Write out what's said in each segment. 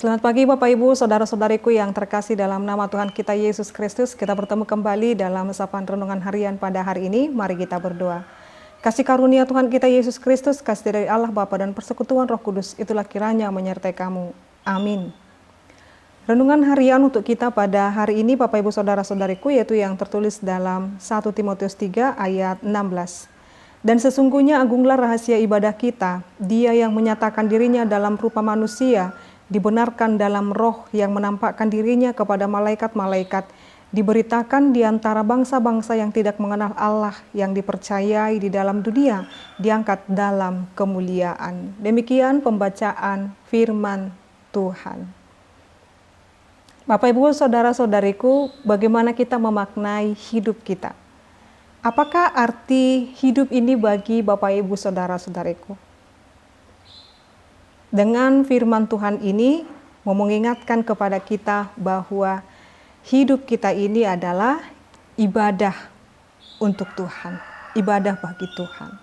Selamat pagi Bapak Ibu, Saudara-saudariku yang terkasih dalam nama Tuhan kita Yesus Kristus. Kita bertemu kembali dalam sapaan renungan harian pada hari ini. Mari kita berdoa. Kasih karunia Tuhan kita Yesus Kristus, kasih dari Allah Bapa dan persekutuan Roh Kudus, itulah kiranya menyertai kamu. Amin. Renungan harian untuk kita pada hari ini Bapak Ibu Saudara-saudariku, yaitu yang tertulis dalam 1 Timotius 3 ayat 16. Dan sesungguhnya agunglah rahasia ibadah kita, Dia yang menyatakan dirinya dalam rupa manusia, dibenarkan dalam roh yang menampakkan dirinya kepada malaikat-malaikat, diberitakan di antara bangsa-bangsa yang tidak mengenal Allah, yang dipercayai di dalam dunia, diangkat dalam kemuliaan. Demikian pembacaan firman Tuhan. Bapak Ibu Saudara-saudariku, bagaimana kita memaknai hidup kita? Apakah arti hidup ini bagi Bapak Ibu Saudara-saudariku? Dengan firman Tuhan ini mau mengingatkan kepada kita bahwa hidup kita ini adalah ibadah untuk Tuhan, ibadah bagi Tuhan.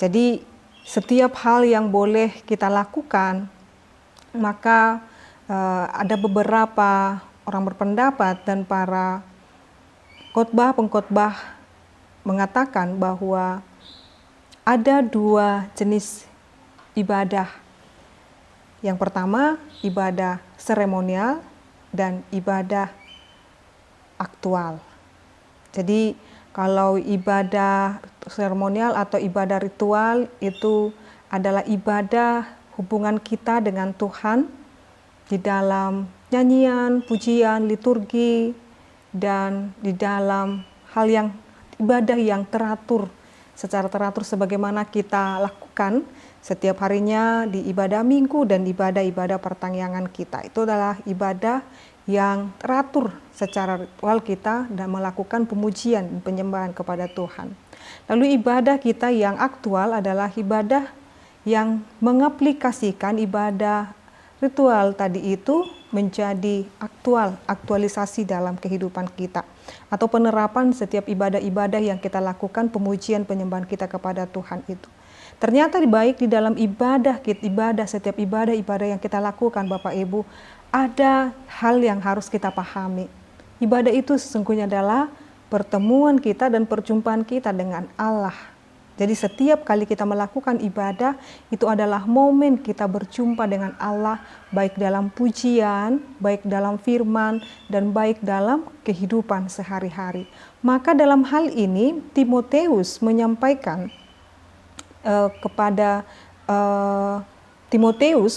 Jadi setiap hal yang boleh kita lakukan, maka ada beberapa orang berpendapat dan para pengkhotbah mengatakan bahwa ada dua jenis ibadah. Yang pertama, ibadah seremonial dan ibadah aktual. Jadi, kalau ibadah seremonial atau ibadah ritual itu adalah ibadah hubungan kita dengan Tuhan di dalam nyanyian, pujian, liturgi, dan di dalam hal yang ibadah yang teratur, secara teratur sebagaimana kita lakukan setiap harinya di ibadah minggu dan ibadah-ibadah pertangyangan kita. Itu adalah ibadah yang teratur secara ritual kita dan melakukan pemujian dan penyembahan kepada Tuhan. Lalu ibadah kita yang aktual adalah ibadah yang mengaplikasikan ibadah ritual tadi itu menjadi aktualisasi dalam kehidupan kita. Atau penerapan setiap ibadah-ibadah yang kita lakukan, pemujian penyembahan kita kepada Tuhan itu. Ternyata baik di dalam setiap ibadah yang kita lakukan Bapak Ibu, ada hal yang harus kita pahami. Ibadah itu sesungguhnya adalah pertemuan kita dan perjumpaan kita dengan Allah. Jadi setiap kali kita melakukan ibadah, itu adalah momen kita berjumpa dengan Allah, baik dalam pujian, baik dalam firman, dan baik dalam kehidupan sehari-hari. Maka dalam hal ini, Timotius menyampaikan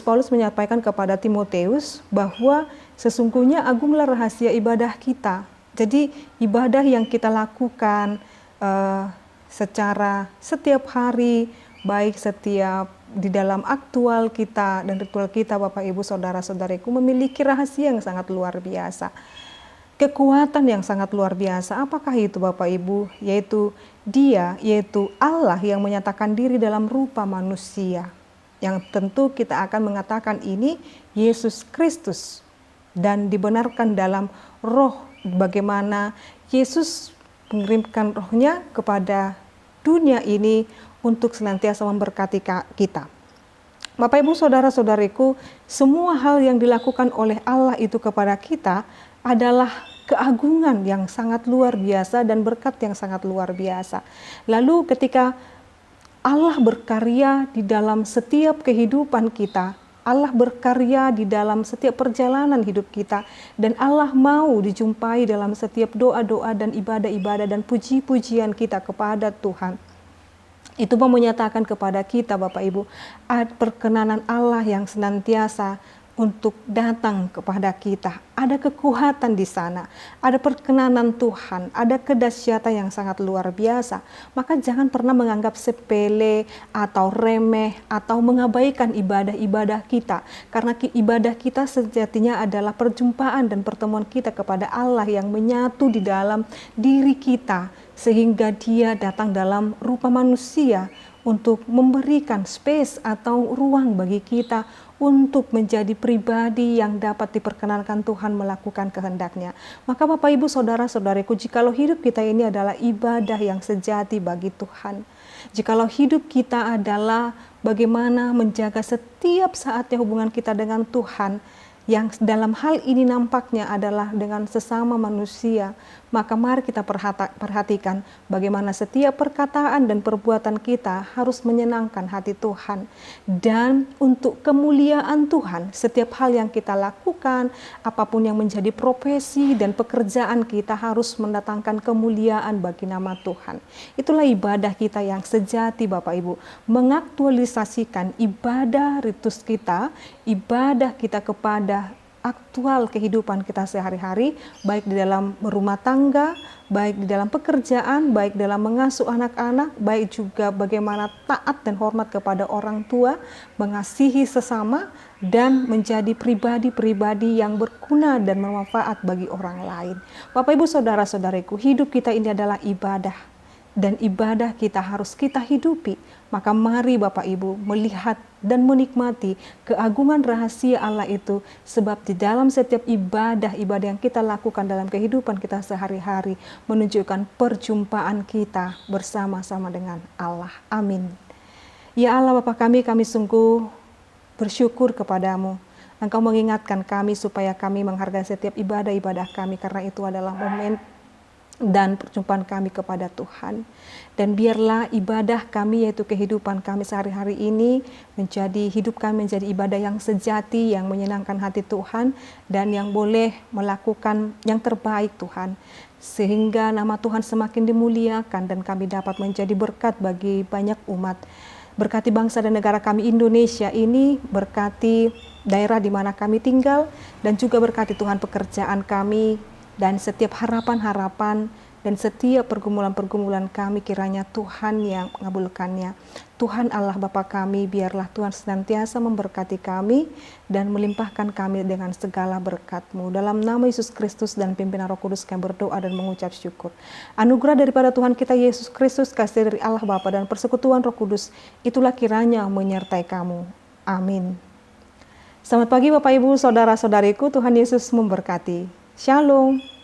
Paulus menyampaikan kepada Timotius bahwa sesungguhnya agunglah rahasia ibadah kita. Jadi ibadah yang kita lakukan secara setiap hari, baik setiap di dalam aktual kita dan ritual kita Bapak Ibu Saudara-saudariku memiliki rahasia yang sangat luar biasa. Kekuatan yang sangat luar biasa. Apakah itu Bapak Ibu? Yaitu Allah yang menyatakan diri dalam rupa manusia. Yang tentu kita akan mengatakan ini Yesus Kristus. Dan dibenarkan dalam roh, bagaimana Yesus mengirimkan rohnya kepada dunia ini untuk senantiasa memberkati kita. Bapak Ibu Saudara-saudariku, semua hal yang dilakukan oleh Allah itu kepada kita adalah keagungan yang sangat luar biasa dan berkat yang sangat luar biasa. Lalu ketika Allah berkarya di dalam setiap kehidupan kita, Allah berkarya di dalam setiap perjalanan hidup kita, dan Allah mau dijumpai dalam setiap doa-doa dan ibadah-ibadah dan puji-pujian kita kepada Tuhan. Itu mau menyatakan kepada kita Bapak Ibu, ada perkenanan Allah yang senantiasa untuk datang kepada kita. Ada kekuatan di sana, ada perkenanan Tuhan, ada kedahsyatan yang sangat luar biasa. Maka jangan pernah menganggap sepele atau remeh atau mengabaikan ibadah-ibadah kita. Karena ibadah kita sejatinya adalah perjumpaan dan pertemuan kita kepada Allah yang menyatu di dalam diri kita, sehingga Dia datang dalam rupa manusia untuk memberikan space atau ruang bagi kita untuk menjadi pribadi yang dapat diperkenankan Tuhan melakukan kehendak-Nya. Maka Bapak Ibu Saudara-saudariku, jikalau hidup kita ini adalah ibadah yang sejati bagi Tuhan, jikalau hidup kita adalah bagaimana menjaga setiap saatnya hubungan kita dengan Tuhan, yang dalam hal ini nampaknya adalah dengan sesama manusia, maka mari kita perhatikan bagaimana setiap perkataan dan perbuatan kita harus menyenangkan hati Tuhan. Dan untuk kemuliaan Tuhan, setiap hal yang kita lakukan, apapun yang menjadi profesi dan pekerjaan kita harus mendatangkan kemuliaan bagi nama Tuhan. Itulah ibadah kita yang sejati Bapak Ibu, mengaktualisasikan ibadah ritus kita, ibadah kita kepada aktual kehidupan kita sehari-hari, baik di dalam berumah tangga, baik di dalam pekerjaan, baik dalam mengasuh anak-anak, baik juga bagaimana taat dan hormat kepada orang tua, mengasihi sesama, dan menjadi pribadi-pribadi yang berguna dan bermanfaat bagi orang lain. Bapak Ibu Saudara-saudariku, hidup kita ini adalah ibadah, dan ibadah kita harus kita hidupi. Maka mari Bapak Ibu melihat dan menikmati keagungan rahasia Allah itu, sebab di dalam setiap ibadah-ibadah yang kita lakukan dalam kehidupan kita sehari-hari menunjukkan perjumpaan kita bersama-sama dengan Allah. Amin. Ya Allah Bapa kami sungguh bersyukur kepadamu. Engkau mengingatkan kami supaya kami menghargai setiap ibadah-ibadah kami, karena itu adalah momen dan perjumpaan kami kepada Tuhan. Dan biarlah ibadah kami, yaitu kehidupan kami sehari-hari ini, hidup kami menjadi ibadah yang sejati, yang menyenangkan hati Tuhan, dan yang boleh melakukan yang terbaik Tuhan, sehingga nama Tuhan semakin dimuliakan dan kami dapat menjadi berkat bagi banyak umat. Berkati bangsa dan negara kami Indonesia ini, berkati daerah di mana kami tinggal, dan juga berkati Tuhan pekerjaan kami, dan setiap harapan-harapan dan setiap pergumulan-pergumulan kami, kiranya Tuhan yang mengabulkannya. Tuhan Allah Bapa kami, biarlah Tuhan senantiasa memberkati kami dan melimpahkan kami dengan segala berkat-Mu. Dalam nama Yesus Kristus dan pimpinan Roh Kudus kami berdoa dan mengucap syukur. Anugerah daripada Tuhan kita Yesus Kristus, kasih dari Allah Bapa dan persekutuan Roh Kudus, itulah kiranya menyertai kamu. Amin. Selamat pagi Bapak Ibu, Saudara-saudariku, Tuhan Yesus memberkati. Shalom.